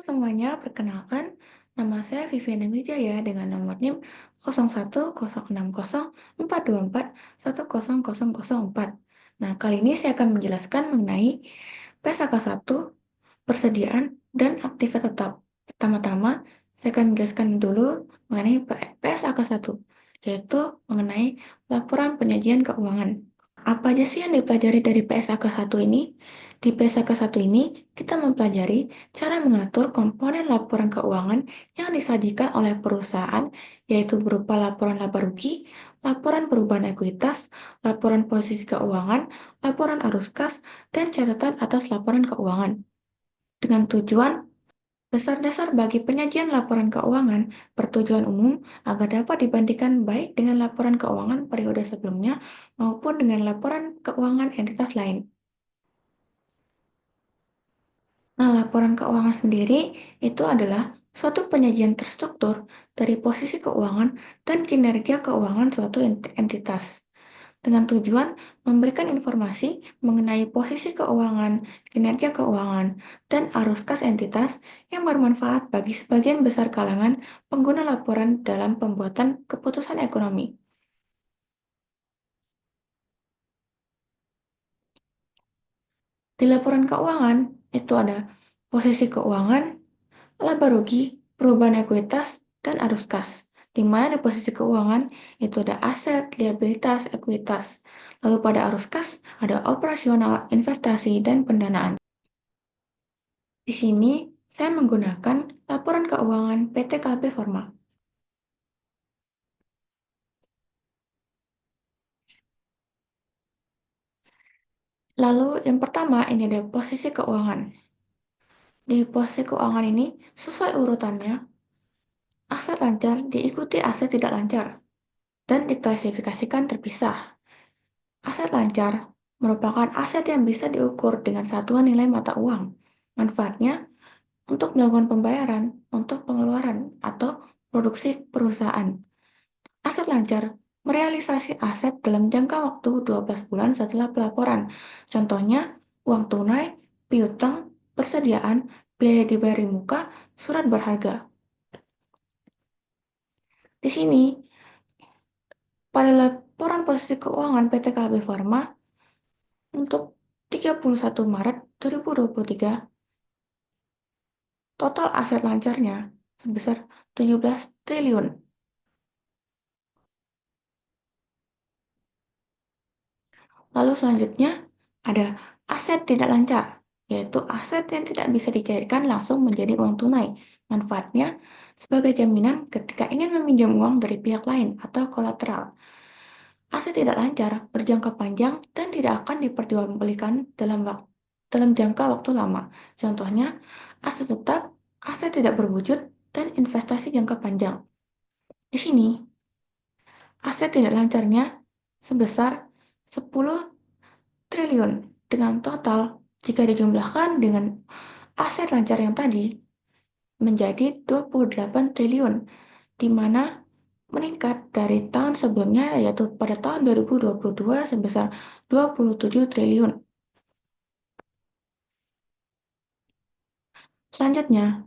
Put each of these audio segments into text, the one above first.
semuanya, perkenalkan, nama saya Viviana Wijaya dengan nomor NIM 01060424100004. Nah, kali ini saya akan menjelaskan mengenai PSAK 1, persediaan, dan aktivitas tetap. Pertama-tama, saya akan menjelaskan dulu mengenai PSAK 1, yaitu mengenai laporan penyajian keuangan. Apa aja sih yang dipelajari dari PSAK 1 ini? Di PSAK 1 ini, kita mempelajari cara mengatur komponen laporan keuangan yang disajikan oleh perusahaan, yaitu berupa laporan laba rugi, laporan perubahan ekuitas, laporan posisi keuangan, laporan arus kas, dan catatan atas laporan keuangan. Dengan tujuan dasar-dasar bagi penyajian laporan keuangan bertujuan umum agar dapat dibandingkan baik dengan laporan keuangan periode sebelumnya maupun dengan laporan keuangan entitas lain. Nah, laporan keuangan sendiri itu adalah suatu penyajian terstruktur dari posisi keuangan dan kinerja keuangan suatu entitas, dengan tujuan memberikan informasi mengenai posisi keuangan, kinerja keuangan, dan arus kas entitas yang bermanfaat bagi sebagian besar kalangan pengguna laporan dalam pembuatan keputusan ekonomi. Di laporan keuangan, itu ada posisi keuangan, laba rugi, perubahan ekuitas, dan arus kas. Di mana di posisi keuangan itu ada aset, liabilitas, ekuitas. Lalu pada arus kas ada operasional, investasi, dan pendanaan. Di sini saya menggunakan laporan keuangan PT KB Forma. Lalu yang pertama ini ada posisi keuangan. Di posisi keuangan ini sesuai urutannya, aset lancar diikuti aset tidak lancar dan diklasifikasikan terpisah. Aset lancar merupakan aset yang bisa diukur dengan satuan nilai mata uang. Manfaatnya untuk melakukan pembayaran untuk pengeluaran atau produksi perusahaan. Aset lancar merealisasi aset dalam jangka waktu 12 bulan setelah pelaporan. Contohnya, uang tunai, piutang, persediaan, biaya dibayar di muka, surat berharga. Di sini, pada laporan posisi keuangan PT KB Pharma untuk 31 Maret 2023, total aset lancarnya sebesar 17 triliun. Lalu selanjutnya ada aset tidak lancar, yaitu aset yang tidak bisa dicairkan langsung menjadi uang tunai. Manfaatnya sebagai jaminan ketika ingin meminjam uang dari pihak lain atau kolateral. Aset tidak lancar berjangka panjang dan tidak akan diperjualbelikan dalam jangka waktu lama. Contohnya, aset tetap, aset tidak berwujud, dan investasi jangka panjang. Di sini, aset tidak lancarnya sebesar 10 triliun dengan total jika dijumlahkan dengan aset lancar yang tadi menjadi 28 triliun, di mana meningkat dari tahun sebelumnya yaitu pada tahun 2022 sebesar 27 triliun. Selanjutnya,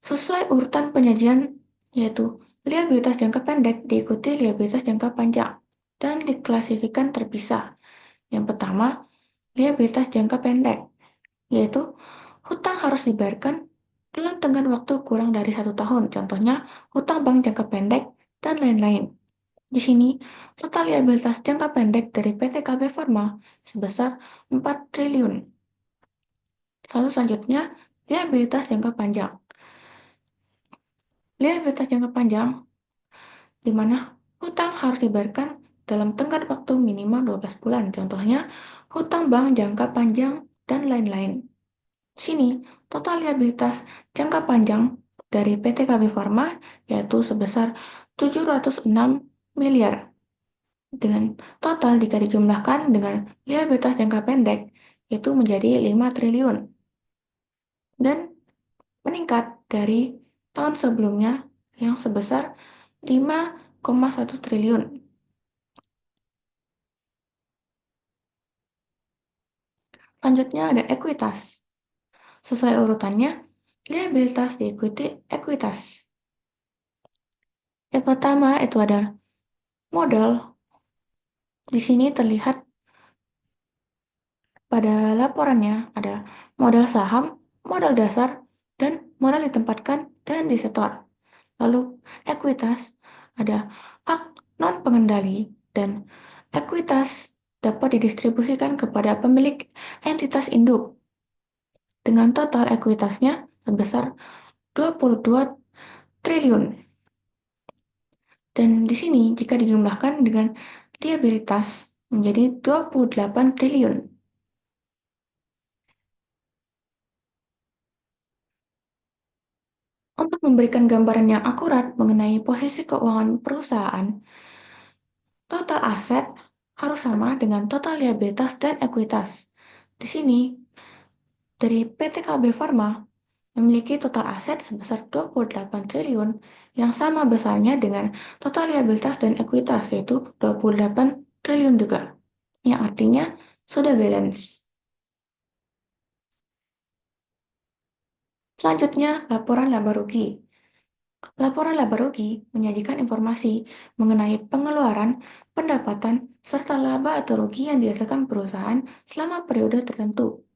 sesuai urutan penyajian yaitu liabilitas jangka pendek diikuti liabilitas jangka panjang dan diklasifikasikan terpisah. Yang pertama, liabilitas jangka pendek, yaitu hutang harus dibayarkan dalam tenggang waktu kurang dari 1 tahun, contohnya hutang bank jangka pendek, dan lain-lain. Di sini, total liabilitas jangka pendek dari PT KB Pharma sebesar 4 triliun. Lalu selanjutnya, liabilitas jangka panjang. Liabilitas jangka panjang, di mana hutang harus dibayarkan dalam tenggat waktu minimal 12 bulan, contohnya hutang bank jangka panjang, dan lain-lain. Sini, total liabilitas jangka panjang dari PT KB Pharma yaitu sebesar 706 miliar. Dengan total jika dijumlahkan dengan liabilitas jangka pendek itu menjadi 5 triliun dan meningkat dari tahun sebelumnya yang sebesar 5,1 triliun. Selanjutnya ada ekuitas. Sesuai urutannya, liabilitas diikuti ekuitas. Yang pertama itu ada modal. Di sini terlihat pada laporannya ada modal saham, modal dasar, dan modal ditempatkan dan disetor. Lalu ekuitas ada hak non-pengendali dan ekuitas dapat didistribusikan kepada pemilik entitas induk dengan total ekuitasnya sebesar 22 triliun. Dan di sini jika dijumlahkan dengan liabilitas menjadi 28 triliun. Untuk memberikan gambaran yang akurat mengenai posisi keuangan perusahaan, total aset harus sama dengan total liabilitas dan ekuitas. Di sini, dari PT KB Pharma memiliki total aset sebesar 28 triliun yang sama besarnya dengan total liabilitas dan ekuitas, yaitu 28 triliun juga, yang artinya sudah balance. Selanjutnya, laporan laba rugi. Laporan laba rugi menyajikan informasi mengenai pengeluaran, pendapatan, serta laba atau rugi yang dihasilkan perusahaan selama periode tertentu.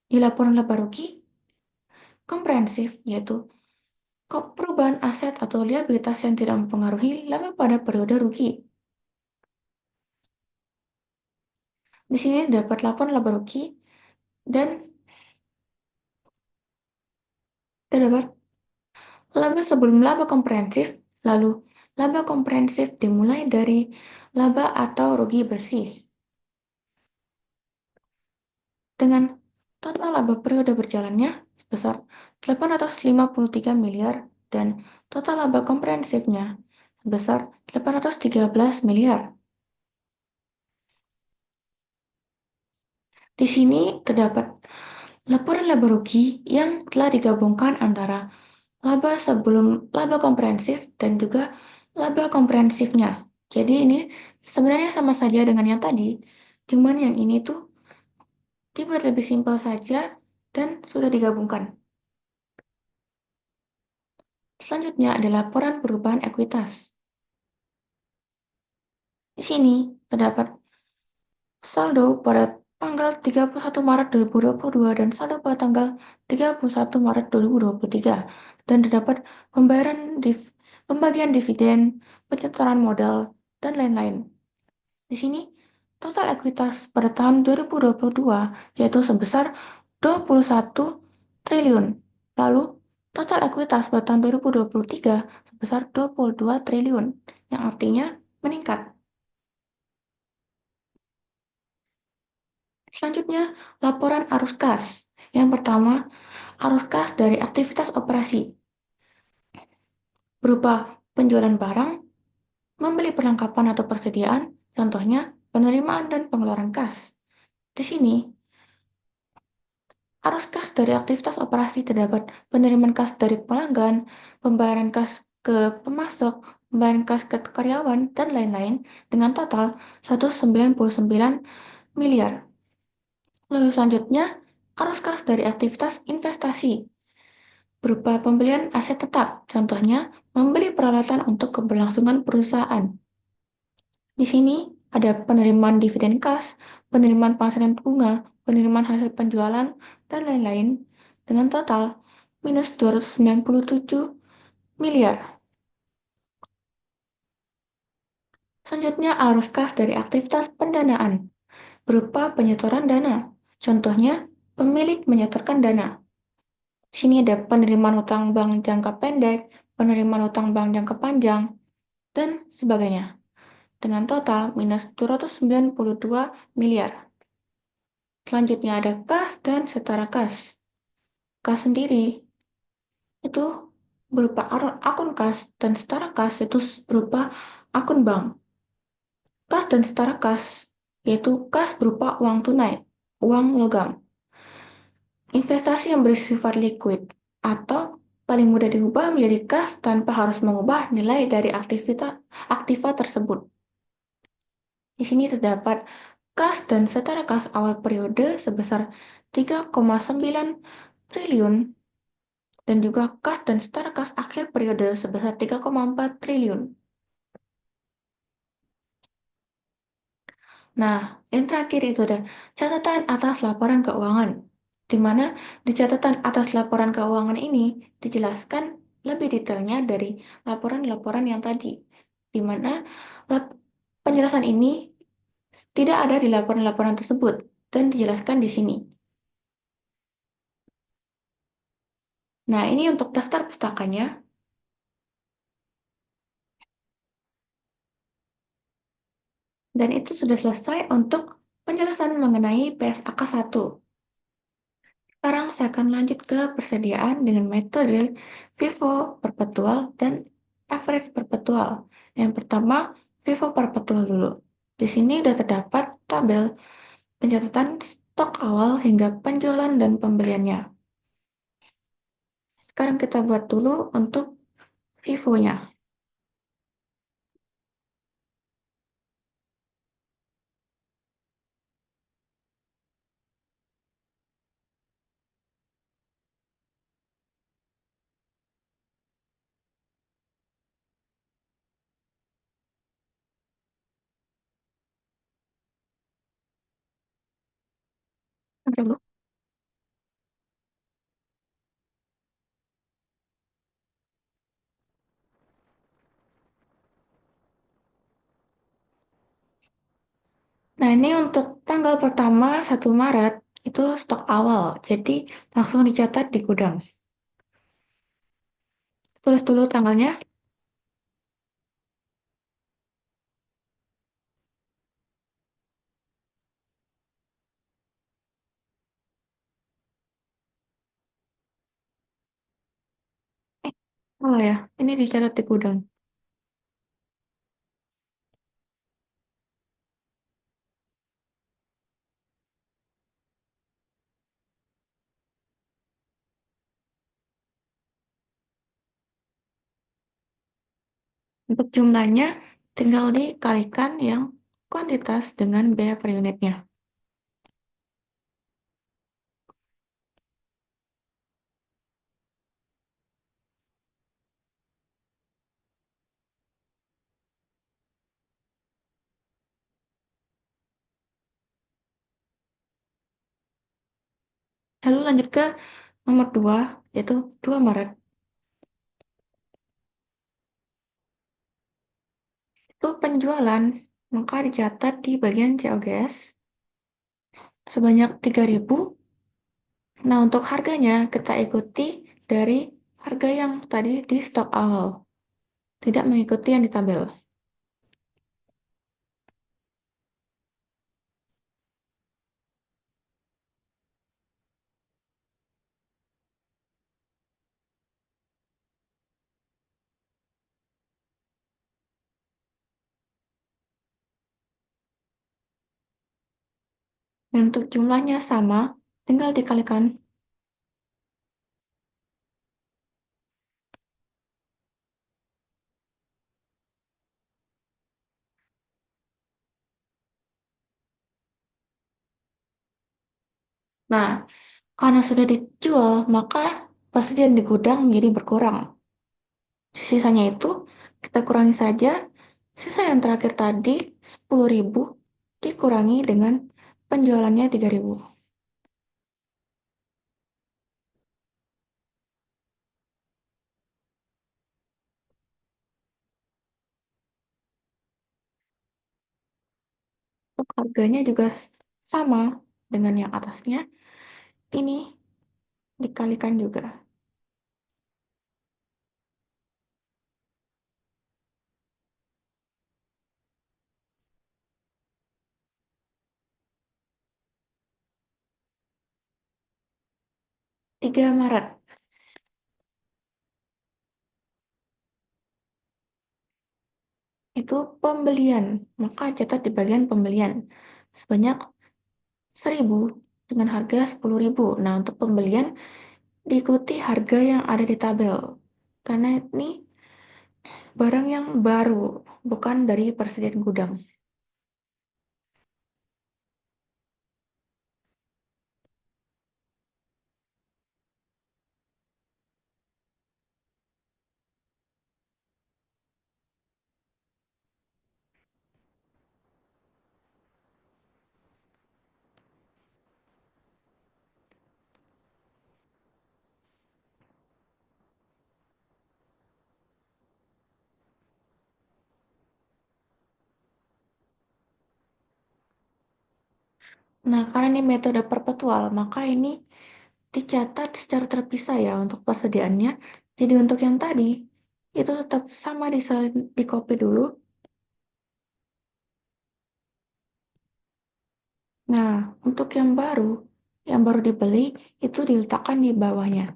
Di laporan laba rugi komprehensif, yaitu perubahan aset atau liabilitas yang tidak mempengaruhi laba pada periode rugi. Di sini dapat laporan laba rugi dan terdapat laba sebelum laba komprehensif, lalu laba komprehensif dimulai dari laba atau rugi bersih. Dengan total laba periode berjalannya sebesar 853 miliar dan total laba komprehensifnya sebesar 813 miliar. Di sini terdapat laporan laba rugi yang telah digabungkan antara laba sebelum laba komprehensif dan juga laba komprehensifnya. Jadi ini sebenarnya sama saja dengan yang tadi, cuman yang ini tuh dibuat lebih simpel saja dan sudah digabungkan. Selanjutnya ada laporan perubahan ekuitas. Di sini terdapat saldo pada tanggal 31 Maret 2022 dan saldo pada tanggal 31 Maret 2023 dan terdapat pembagian dividen, penyetoran modal, dan lain-lain. Di sini total ekuitas pada tahun 2022 yaitu sebesar 21 triliun. Lalu total ekuitas pada tahun 2023 sebesar 22 triliun, yang artinya meningkat. Selanjutnya, laporan arus kas. Yang pertama, arus kas dari aktivitas operasi berupa penjualan barang, membeli perlengkapan atau persediaan, contohnya penerimaan dan pengeluaran kas. Di sini, arus kas dari aktivitas operasi terdapat penerimaan kas dari pelanggan, pembayaran kas ke pemasok, pembayaran kas ke karyawan, dan lain-lain dengan total 199 miliar. Lalu selanjutnya, arus kas dari aktivitas investasi berupa pembelian aset tetap, contohnya membeli peralatan untuk keberlangsungan perusahaan. Di sini ada penerimaan dividen kas, penerimaan penghasilan bunga, penerimaan hasil penjualan, dan lain-lain dengan total minus 297 miliar. Selanjutnya arus kas dari aktivitas pendanaan berupa penyetoran dana. Contohnya, pemilik menyetorkan dana. Di sini ada penerimaan utang bank jangka pendek, penerimaan utang bank jangka panjang, dan sebagainya. Dengan total minus 292 miliar. Selanjutnya ada kas dan setara kas. Kas sendiri itu berupa akun kas dan setara kas itu berupa akun bank. Kas dan setara kas yaitu kas berupa uang tunai, uang logam. Investasi yang bersifat liquid atau paling mudah diubah menjadi kas tanpa harus mengubah nilai dari aktiva tersebut. Di sini terdapat kas dan setara kas awal periode sebesar 3,9 triliun dan juga kas dan setara kas akhir periode sebesar 3,4 triliun. Nah, yang terakhir itu ada catatan atas laporan keuangan, di mana di catatan atas laporan keuangan ini dijelaskan lebih detailnya dari laporan-laporan yang tadi, di mana penjelasan ini tidak ada di laporan-laporan tersebut dan dijelaskan di sini. Nah, ini untuk daftar pustakanya, dan itu sudah selesai untuk penjelasan mengenai PSAK 1. Sekarang saya akan lanjut ke persediaan dengan metode Vivo perpetual dan average perpetual. Yang pertama, Vivo perpetual dulu. Di sini sudah terdapat tabel pencatatan stok awal hingga penjualan dan pembeliannya. Sekarang kita buat dulu untuk Vivo-nya. Oke, Bu. Nah, ini untuk tanggal pertama 1 Maret itu stok awal, jadi langsung dicatat di gudang. Tulis dulu tanggalnya. Eh, salah ya, ini dicatat di gudang. Untuk jumlahnya, tinggal dikalikan yang kuantitas dengan biaya per unitnya. Lalu lanjut ke nomor 2, yaitu 2 Maret. Itu penjualan, maka dicatat di bagian COGS sebanyak 3.000. Nah, untuk harganya kita ikuti dari harga yang tadi di stok awal, tidak mengikuti yang di tabel. Dan untuk jumlahnya sama, tinggal dikalikan. Nah, karena sudah dijual, maka persediaan di gudang menjadi berkurang. Sisanya itu kita kurangi saja. Sisa yang terakhir tadi 10.000 dikurangi dengan penjualannya 3.000. Untuk harganya juga sama dengan yang atasnya. Ini dikalikan juga. 3 Maret itu pembelian. Maka catat di bagian pembelian. Sebanyak 1.000 dengan harga 10.000. Nah, untuk pembelian diikuti harga yang ada di tabel. Karena ini barang yang baru, bukan dari persediaan gudang. Nah, karena ini metode perpetual, maka ini dicatat secara terpisah ya untuk persediaannya. Jadi untuk yang tadi, itu tetap sama di copy dulu. Nah, untuk yang baru dibeli, itu diletakkan di bawahnya.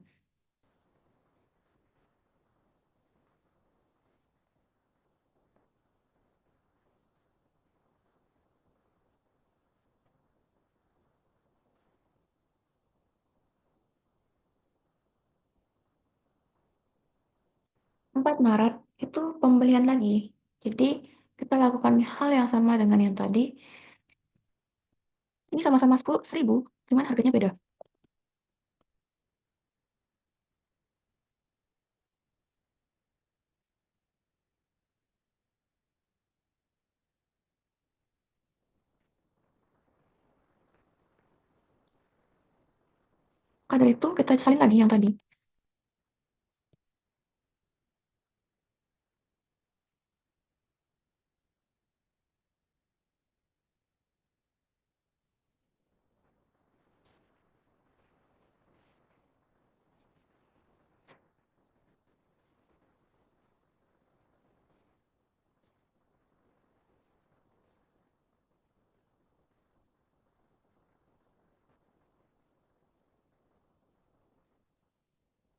4 Maret itu pembelian lagi. Jadi, kita lakukan hal yang sama dengan yang tadi. Ini sama-sama 10.000, cuman harganya beda. Maka dari itu, kita salin lagi yang tadi.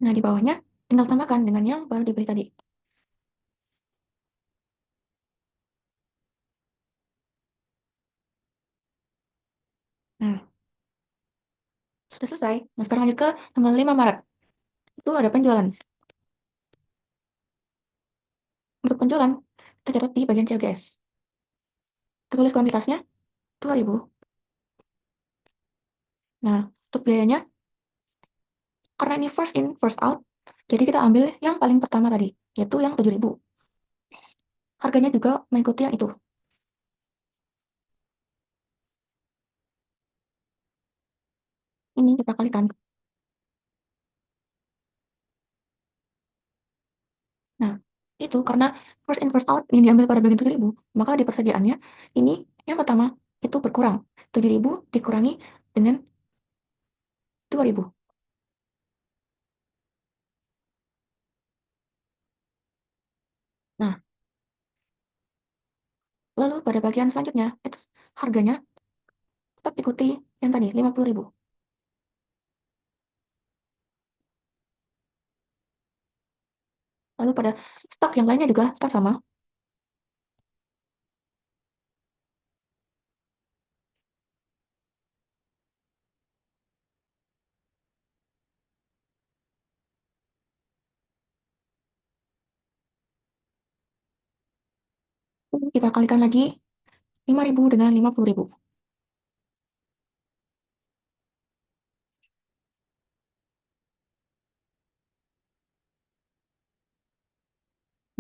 Nah, di bawahnya tinggal tambahkan dengan yang baru dibeli tadi. Nah, sudah selesai. Nah, sekarang lanjut ke tanggal 5 Maret. Itu ada penjualan. Untuk penjualan, kita catat di bagian COGS. Kita tulis kuantitasnya 2.000. Nah, untuk biayanya, karena ini first in, first out, jadi kita ambil yang paling pertama tadi, yaitu yang 7.000. Harganya juga mengikuti yang itu. Ini kita kalikan. Nah, itu karena first in, first out ini diambil pada bagian 7.000, maka di persediaannya, ini yang pertama itu berkurang. 7.000 dikurangi dengan 2.000. Nah, lalu pada bagian selanjutnya, itu harganya tetap ikuti yang tadi, 50.000. Lalu pada stok yang lainnya juga tetap sama. Kita kalikan lagi 5.000 dengan 50.000.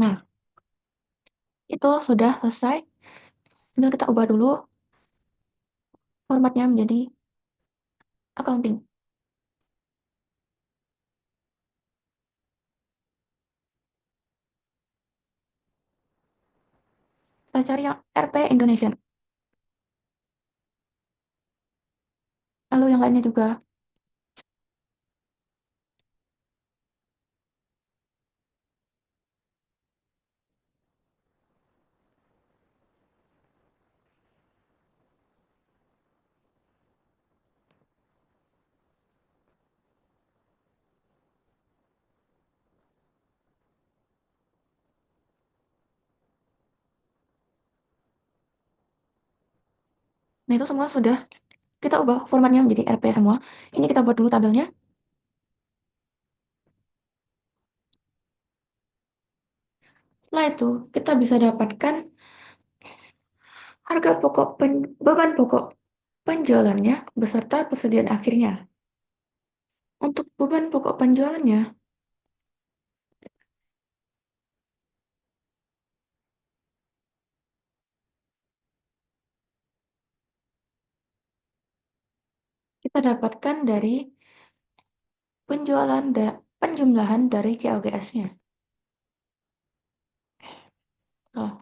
Nah, itu sudah selesai. Tinggal kita ubah dulu formatnya menjadi accounting. Kita cari yang RP Indonesia. Lalu yang lainnya juga. Nah, itu semua sudah kita ubah formatnya menjadi RP semua. Ini kita buat dulu tabelnya. Setelah itu, kita bisa dapatkan harga pokok beban pokok penjualannya beserta persediaan akhirnya. Untuk beban pokok penjualannya, kita dapatkan dari penjumlahan dari COGS-nya. Oh,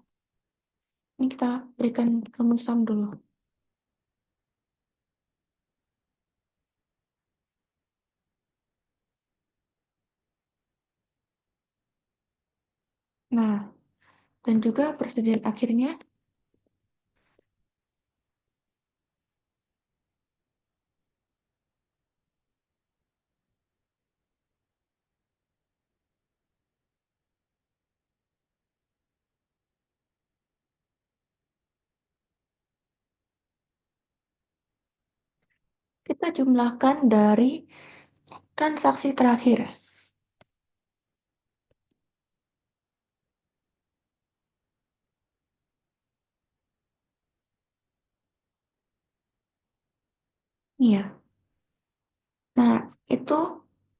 ini kita berikan rumusan dulu. Nah, dan juga persediaan akhirnya kita jumlahkan dari transaksi terakhir. Iya. Nah, itu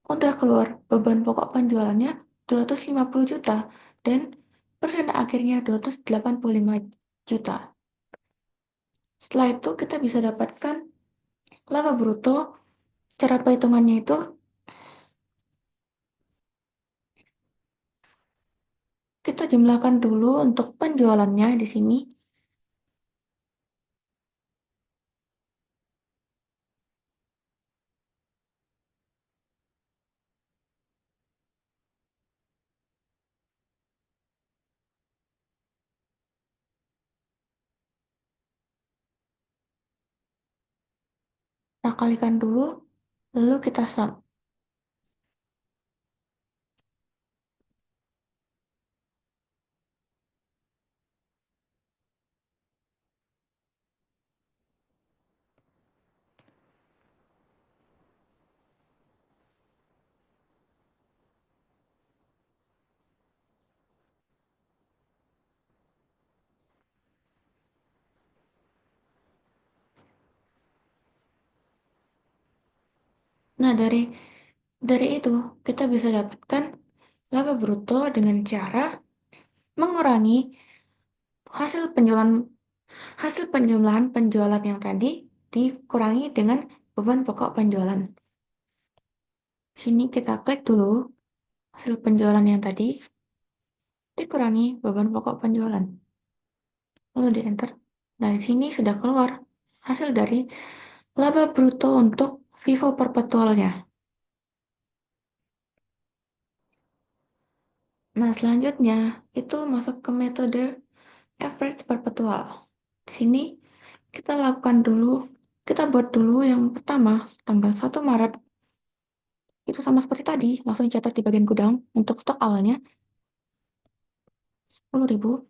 udah keluar beban pokok penjualannya 250 juta dan persen akhirnya 285 juta. Setelah itu kita bisa dapatkan laba bruto. Cara perhitungannya itu kita jumlahkan dulu untuk penjualannya di sini. Kita kalikan dulu, lalu kita sum. Nah, dari itu kita bisa dapatkan laba bruto dengan cara mengurangi hasil penjualan hasil penjumlahan penjualan yang tadi dikurangi dengan beban pokok penjualan. Sini kita klik dulu hasil penjualan yang tadi dikurangi beban pokok penjualan. Lalu di enter. Nah, di sini sudah keluar hasil dari laba bruto untuk Vivo Perpetualnya. Nah, selanjutnya itu masuk ke metode average perpetual. Di sini kita lakukan dulu, kita buat dulu yang pertama tanggal 1 Maret. Itu sama seperti tadi, langsung dicatat di bagian gudang untuk stok awalnya 10.000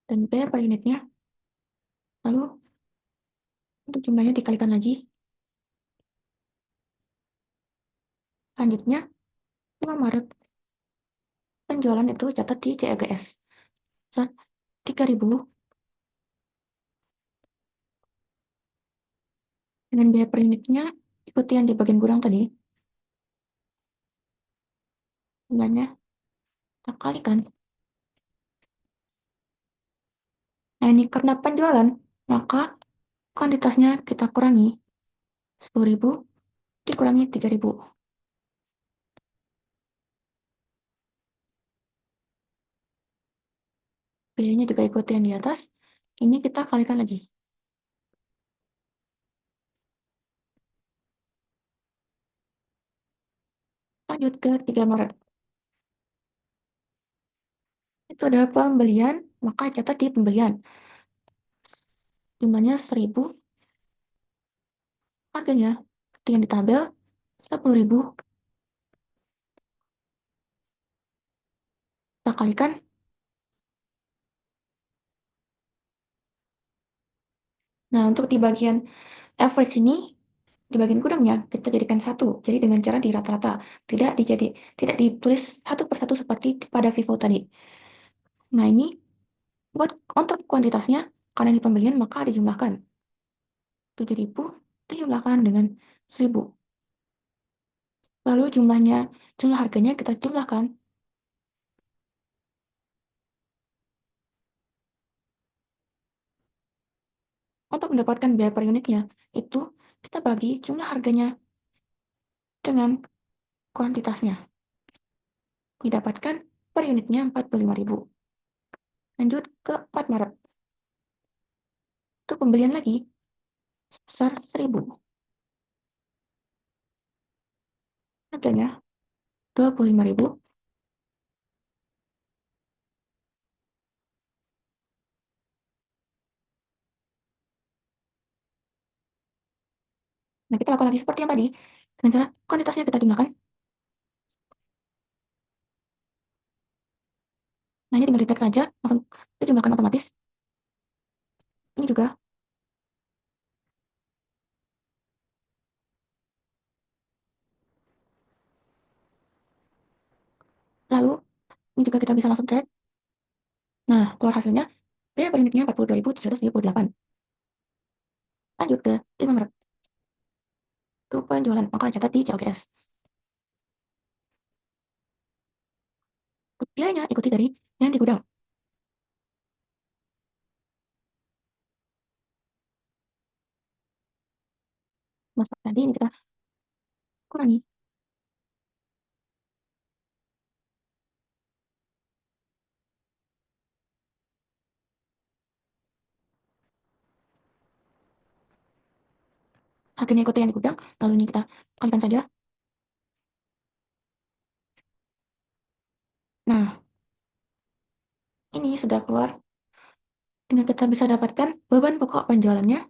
dan biaya per unitnya. Lalu untuk jumlahnya dikalikan lagi. Selanjutnya 5 Maret penjualan itu catat di CAGS. 3.000 dengan biaya per unitnya ikuti yang di bagian gudang tadi. Jumlahnya kita kalikan. Nah, ini karena penjualan, maka kuantitasnya kita kurangi. 10.000 dikurangi 3.000. Biayanya juga ikuti yang di atas. Ini kita kalikan lagi. Lanjut ke 3 Maret. Itu ada pembelian, maka catat di pembelian. Jumlahnya 1.000. Harganya ketika di tabel 10.000. Kita kalikan. Nah, untuk di bagian average ini, di bagian gudangnya, kita jadikan satu. Jadi dengan cara di rata-rata. Tidak ditulis satu persatu seperti pada Vivo tadi. Nah, ini buat untuk kuantitasnya, karena di pembelian maka dijumlahkan. 7.000 dijumlahkan dengan 1.000. Lalu jumlah harganya kita jumlahkan. Untuk mendapatkan biaya per unitnya, itu kita bagi jumlah harganya dengan kuantitasnya. Didapatkan per unitnya 45.000. Lanjut ke 4 Maret. Itu pembelian lagi sebesar 1.000. Harganya 25.000. Nah, kita lakukan lagi seperti yang tadi. Dengan cara kuantitasnya kita jumlahkan. Nah, ini tinggal di-drag saja, langsung dijumlahkan otomatis. Ini juga. Lalu, ini juga kita bisa langsung drag. Nah, keluar hasilnya, biaya per unitnya 42.778. Lanjut ke 5 Maret. Itu penjualan, maka catat di COGS. Biayanya ikuti dari yang di gudang. Mas, tadi ini kita kurangi. Harganya ikuti yang di gudang, lalu ini kita kalikan saja. Nah, ini sudah keluar. Dengan kita bisa dapatkan beban pokok penjualannya.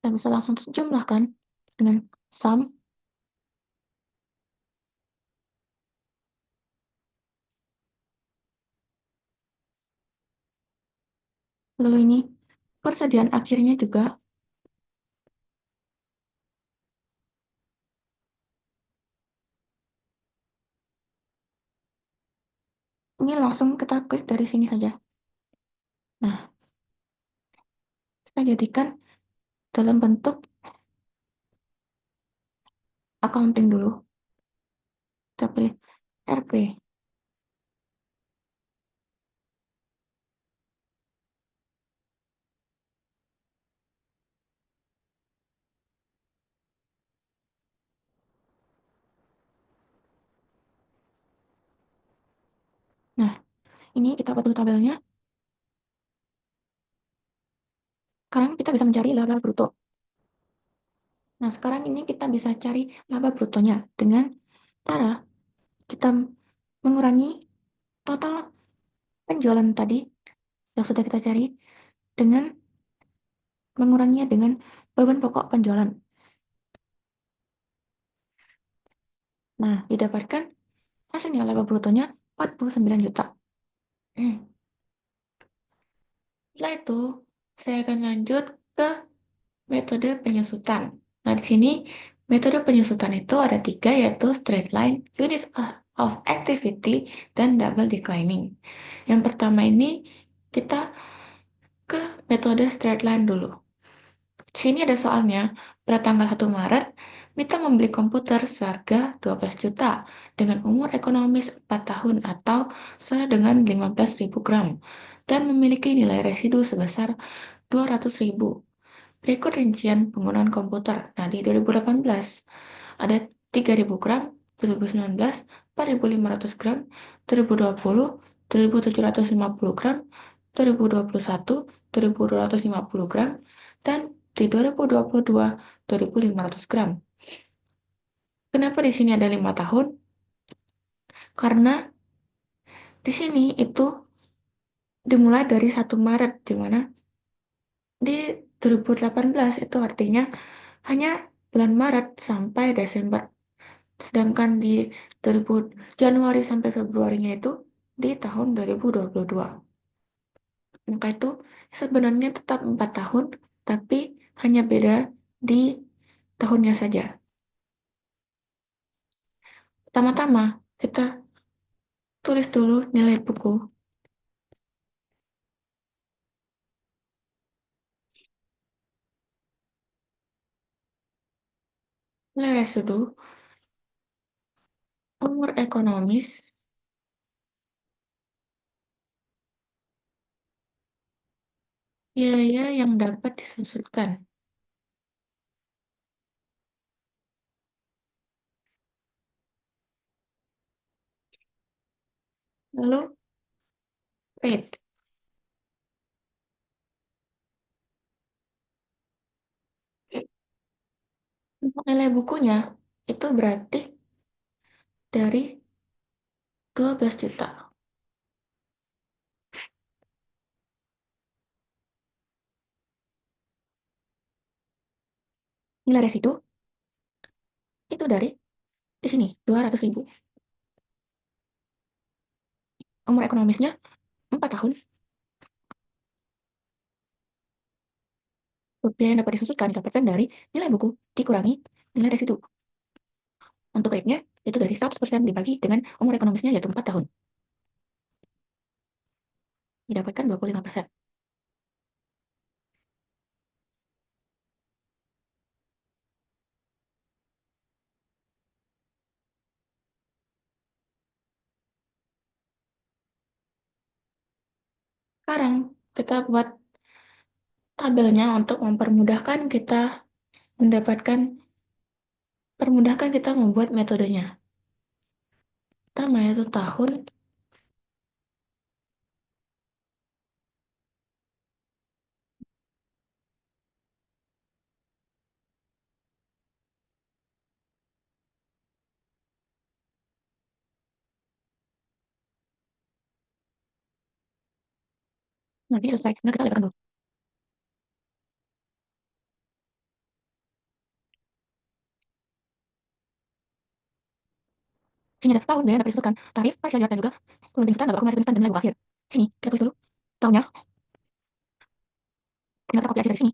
Kita bisa langsung jumlahkan dengan sum. Lalu ini persediaan akhirnya juga. Ini langsung kita klik dari sini saja. Nah, kita jadikan dalam bentuk accounting dulu. Kita pilih RP. Nah, ini kita buat dulu tabelnya. Sekarang kita bisa mencari laba bruto. Nah, sekarang ini kita bisa cari laba brutonya dengan cara kita mengurangi total penjualan tadi yang sudah kita cari dengan menguranginya dengan beban pokok penjualan. Nah, didapatkan hasilnya laba brutonya 49 juta. Setelah itu, saya akan lanjut ke metode penyusutan. Nah, di sini metode penyusutan itu ada tiga, yaitu straight line, unit of activity, dan double declining. Yang pertama ini kita ke metode straight line dulu. Di sini ada soalnya, pada tanggal 1 Maret, Mita membeli komputer seharga 12 juta dengan umur ekonomis 4 tahun atau setara dengan 15.000 gram dan memiliki nilai residu sebesar 200.000. Berikut rincian penggunaan komputer. Nah, di 2018 ada 3.000 gram, 2019 4.500 gram, 2020 3.750 gram, 2021 3.250 gram, dan di 2022 2.500 gram. Kenapa di sini ada 5 tahun? Karena di sini itu dimulai dari 1 Maret, di mana di 2018 itu artinya hanya bulan Maret sampai Desember. Sedangkan di 2000 Januari sampai Februarinya itu di tahun 2022. Maka itu sebenarnya tetap 4 tahun, tapi hanya beda di tahunnya saja. Pertama-tama, kita tulis dulu nilai buku. Nilai residu, umur ekonomis, biaya yang dapat disusutkan. Lalu, rate. Nilai bukunya itu berarti dari 12 juta. Nilai residu itu dari di sini 200.000. Umur ekonomisnya 4 tahun. Rupiah yang dapat disusutkan didapatkan dari nilai buku dikurangi nilai residu. Untuk rate-nya itu dari 100% dibagi dengan umur ekonomisnya yaitu 4 tahun. Didapatkan 25%. Sekarang kita buat tabelnya untuk mendapatkan permudahkan kita membuat metodenya. Pertama itu tahun. Nanti selesai. Nggak, kita lihatkan dulu. Sini ada tahun biaya dapat disebutkan tarif parsial dan juga pengunting instan, lalu akumulasi instan dan nilai buku akhir. Sini kita tulis dulu tahunnya. Kita copy aja dari sini.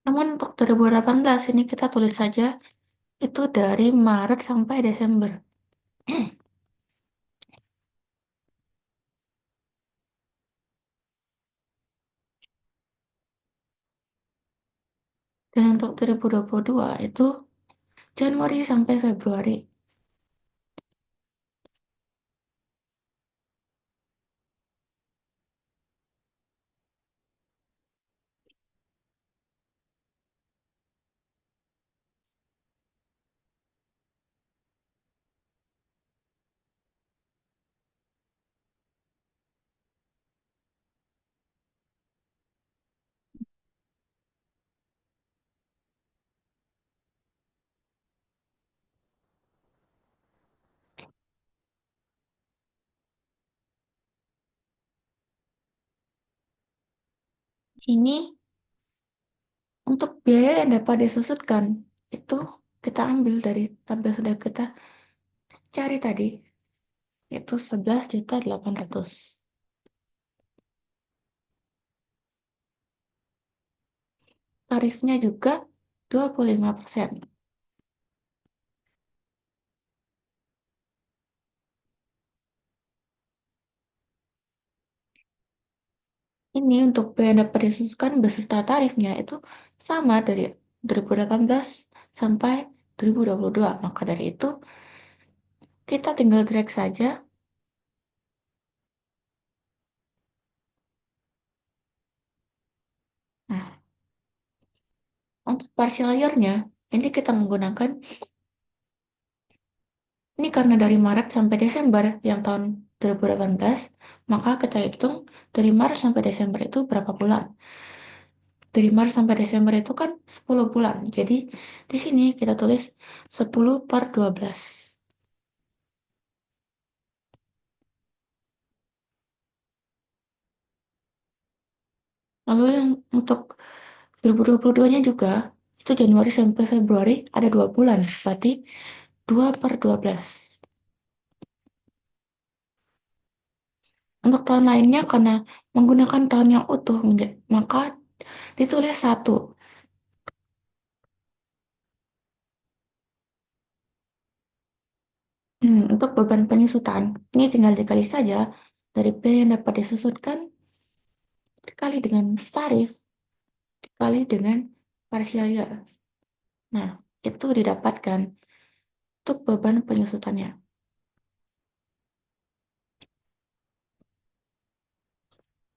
Namun untuk 2018 ini kita tulis saja itu dari Maret sampai Desember. Dan untuk 2022 itu Januari sampai Februari. Sini untuk biaya yang dapat disusutkan itu kita ambil dari tabel sudah kita cari tadi, itu 11.800.000. Tarifnya juga 25%. Ini untuk biaya dapat disusutkan beserta tarifnya itu sama dari 2018 sampai 2022. Maka dari itu kita tinggal drag saja. Nah, untuk partial year-nya ini kita menggunakan ini karena dari Maret sampai Desember yang tahun 2018, maka kita hitung dari Maret sampai Desember itu berapa bulan. Dari Maret sampai Desember itu kan 10 bulan. Jadi di sini kita tulis 10/12. Lalu yang untuk 2022-nya juga itu Januari sampai Februari ada 2 bulan. Berarti 2/12. Untuk tahun lainnya karena menggunakan tahun yang utuh, maka ditulis 1. Untuk beban penyusutan, ini tinggal dikali saja dari biaya yang dapat disusutkan dikali dengan tarif dikali dengan partial year. Nah, itu didapatkan untuk beban penyusutannya.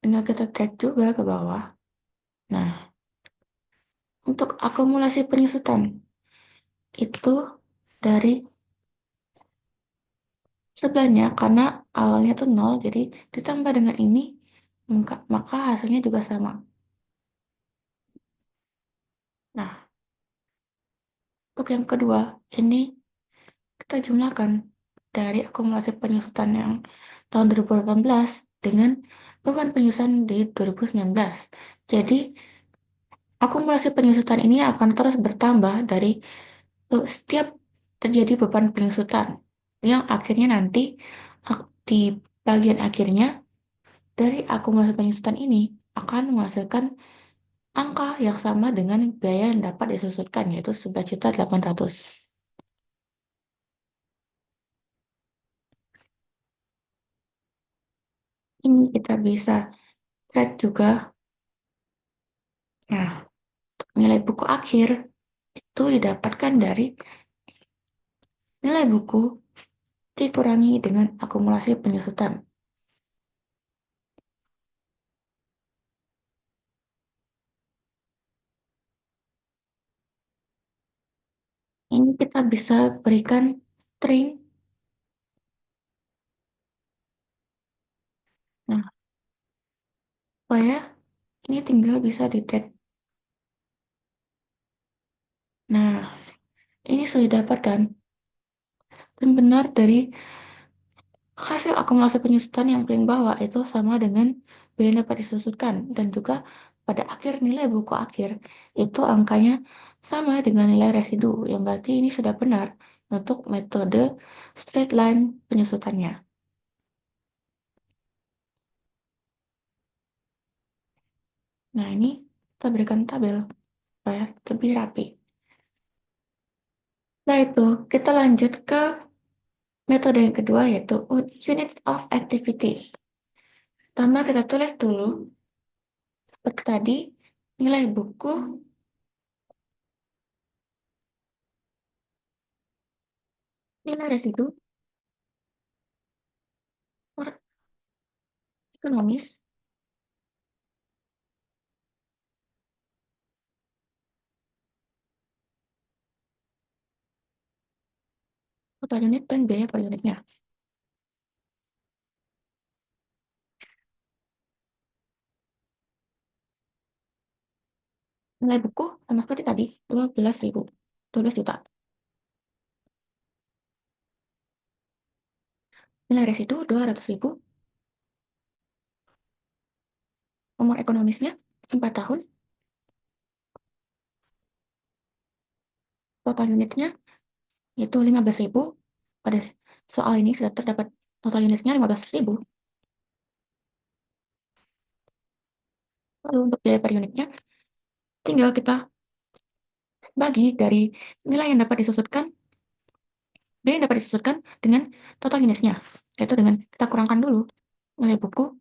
Tinggal kita cek juga ke bawah. Nah, untuk akumulasi penyusutan itu dari sebelahnya karena awalnya tuh 0, jadi ditambah dengan ini maka hasilnya juga sama. Nah, Untuk yang kedua, ini kita jumlahkan dari akumulasi penyusutan yang tahun 2018 dengan beban penyusutan di 2019. Jadi, akumulasi penyusutan ini akan terus bertambah dari setiap terjadi beban penyusutan yang akhirnya nanti di bagian akhirnya dari akumulasi penyusutan ini akan menghasilkan angka yang sama dengan biaya yang dapat disusutkan, yaitu 11.800.000. Ini kita bisa lihat juga. Nah, nilai buku akhir itu didapatkan dari nilai buku dikurangi dengan akumulasi penyusutan. Ini kita bisa berikan string. Nah, supaya ini tinggal bisa di-tag. Nah, ini sudah didapatkan dan benar dari hasil akumulasi penyusutan yang paling bawah itu sama dengan biaya yang dapat disusutkan dan juga pada akhir nilai buku akhir itu angkanya sama dengan nilai residu yang berarti ini sudah benar untuk metode straight line penyusutannya. Nah, ini kita berikan tabel supaya lebih rapi. Nah, itu kita lanjut ke metode yang kedua yaitu units of activity. Pertama kita tulis dulu seperti tadi nilai buku, nilai residu, ekonomis, total unit, dan biaya per unitnya. Nilai buku sama seperti tadi, 12.000, 12 juta. Nilai residu 200.000, umur ekonomisnya 4 tahun, total unitnya yaitu 15.000. Pada soal ini sudah terdapat total unitnya 15.000. Lalu untuk biaya per unitnya, tinggal kita bagi dari nilai yang dapat disusutkan, biaya yang dapat disusutkan dengan total unitnya, yaitu dengan kita kurangkan dulu nilai buku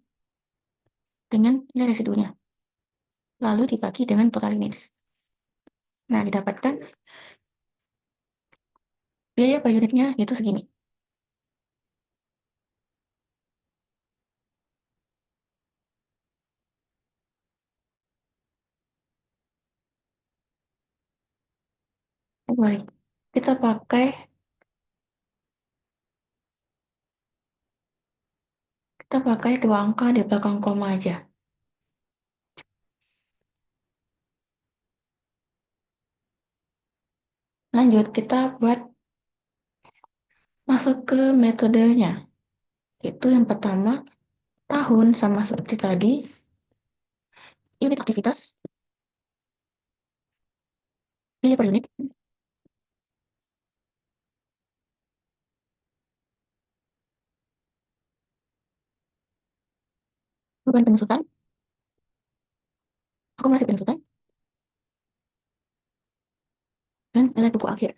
dengan nilai residunya, lalu dibagi dengan total units. Nah, didapatkan biaya per unitnya yaitu segini. Mari kita pakai dua angka di belakang koma aja. Lanjut, kita buat masuk ke metodenya. Itu yang pertama, tahun sama seperti tadi, unit aktivitas, biaya per unit, beban penyusutan, akumulasi penyusutan, dan nilai buku akhir.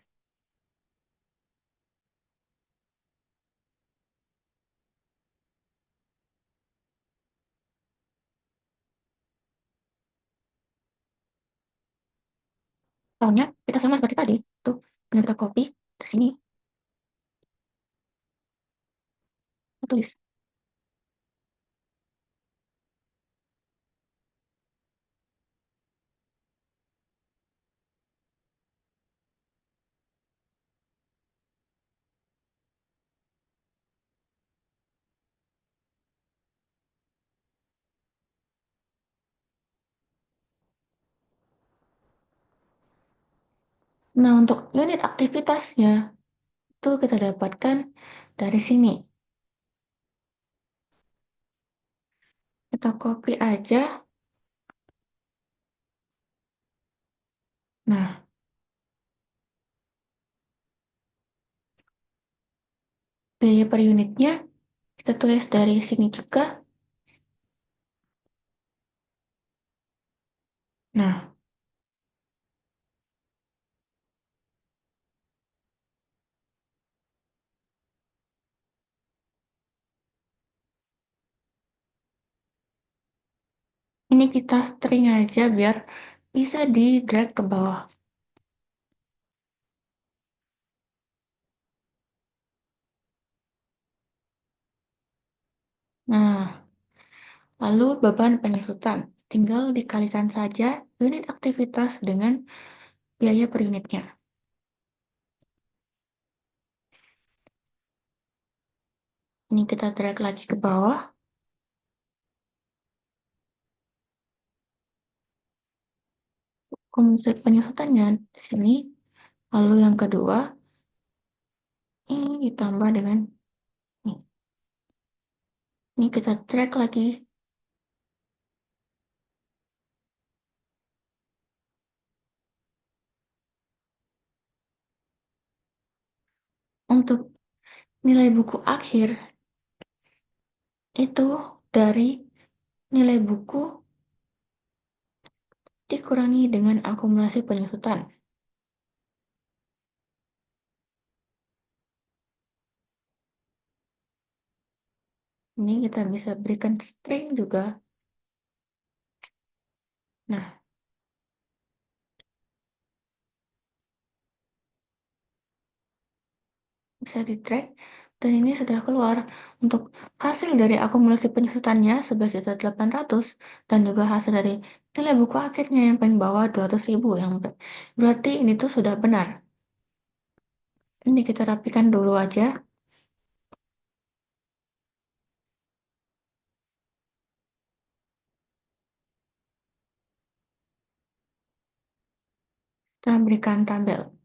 Tahunnya kita sama seperti tadi. Tuh, tinggal kita copy ke sini, kita tulis. Nah, untuk unit aktivitasnya itu kita dapatkan dari sini. Kita copy aja. Nah, biaya per unitnya kita tulis dari sini juga. Nah, ini kita string aja biar bisa di drag ke bawah. Nah, lalu beban penyusutan. Tinggal dikalikan saja unit aktivitas dengan biaya per unitnya. Ini kita drag lagi ke bawah. Kemudian penyusutannya di sini. Lalu yang kedua, ini ditambah dengan ini. Ini kita drag lagi. Untuk nilai buku akhir, itu dari nilai buku dikurangi dengan akumulasi penyusutan. Ini kita bisa berikan string juga. Nah, bisa di drag. Dan ini sudah keluar untuk hasil dari akumulasi penyusutannya 11.800.000 dan juga hasil dari nilai buku akhirnya yang paling bawah 200.000 yang berarti ini tuh sudah benar. Ini kita rapikan dulu aja. Kita berikan tabel.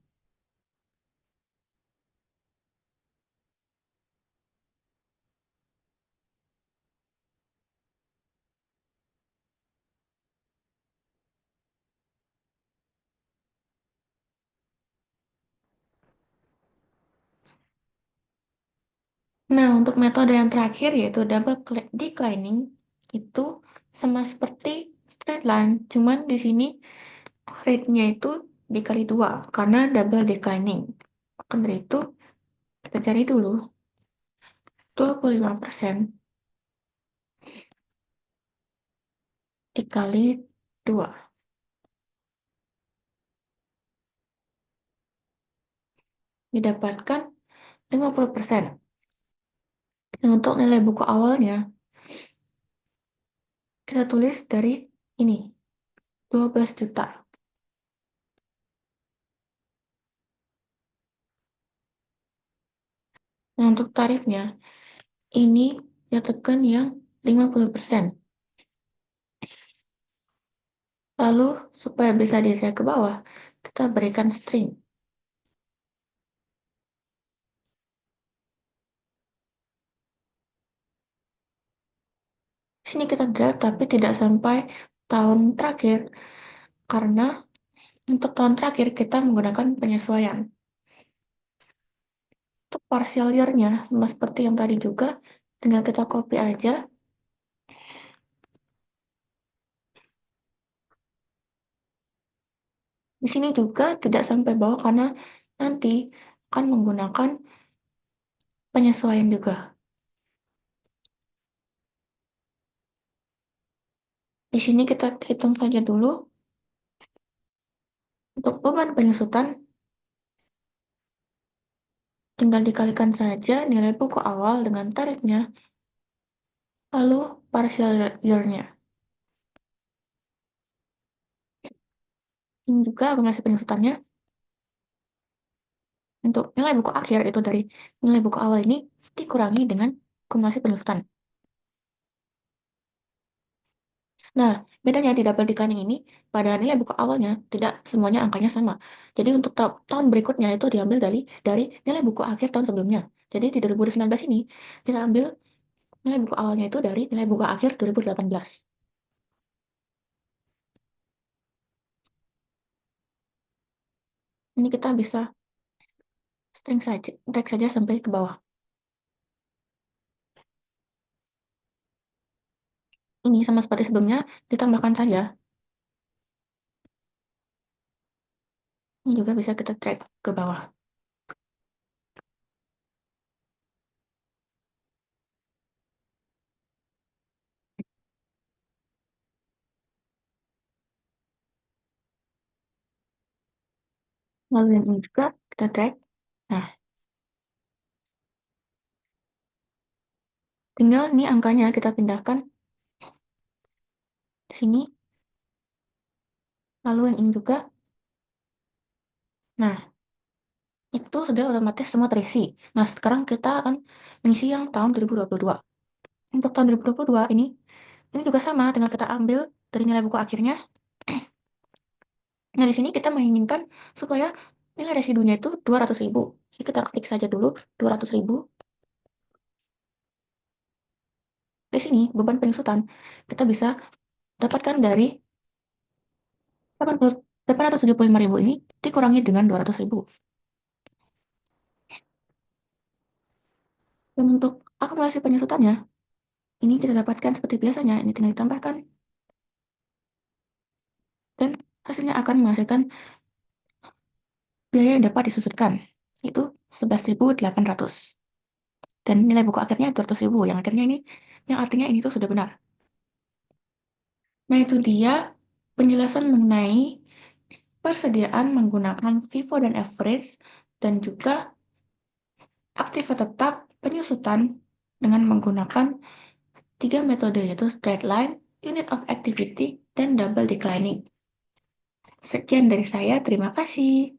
Nah, untuk metode yang terakhir yaitu double declining itu sama seperti straight line, cuman di sini rate-nya itu dikali 2 karena double declining. Maka dari itu kita cari dulu 25% dikali 2 didapatkan 50%. Nah, untuk nilai buku awalnya kita tulis dari ini 12 juta. Nah, untuk tarifnya ini nyatakan yang 50%. Lalu, supaya bisa di-drag ke bawah, kita berikan string. Di sini kita drag tapi tidak sampai tahun terakhir, karena untuk tahun terakhir kita menggunakan penyesuaian. Untuk partial year-nya, sama seperti yang tadi juga, tinggal kita copy aja. Di sini juga tidak sampai bawah karena nanti akan menggunakan penyesuaian juga. Di sini kita hitung saja dulu. Untuk beban penyusutan, tinggal dikalikan saja nilai buku awal dengan tarifnya, lalu partial year-nya. Ini juga akumulasi penyusutannya. Untuk nilai buku akhir itu dari nilai buku awal ini dikurangi dengan akumulasi penyusutan. Nah, bedanya di double declining ini, pada nilai buka awalnya tidak semuanya angkanya sama. Jadi untuk tahun berikutnya itu diambil dari nilai buku akhir tahun sebelumnya. Jadi di 2019 ini kita ambil nilai buku awalnya itu dari nilai buku akhir 2018. Ini kita bisa drag saja sampai ke bawah. Ini sama seperti sebelumnya, ditambahkan saja. Ini juga bisa kita drag ke bawah. Lalu yang ini juga kita drag. Nah, tinggal ini angkanya kita pindahkan di sini. Lalu yang ini juga. Nah, itu sudah otomatis semua terisi. Nah, sekarang kita akan mengisi yang tahun 2022. Untuk tahun 2022 ini juga sama, tinggal kita ambil dari nilai buku akhirnya. Nah, di sini kita menginginkan supaya nilai residunya itu 200.000. Jadi kita ketik saja dulu 200.000. Di sini beban penyusutan kita bisa dapatkan dari 875.000 ini dikurangi dengan 200.000. Dan untuk akumulasi penyusutannya, ini kita dapatkan seperti biasanya, ini tinggal ditambahkan. Dan hasilnya akan menghasilkan biaya yang dapat disusutkan, itu 11.800. Dan nilai buku akhirnya 200.000, yang akhirnya ini, yang artinya ini tuh sudah benar. Nah, itu dia penjelasan mengenai persediaan menggunakan FIFO dan average, dan juga aktiva tetap penyusutan dengan menggunakan 3 metode, yaitu straight line, unit of activity, dan double declining. Sekian dari saya, terima kasih.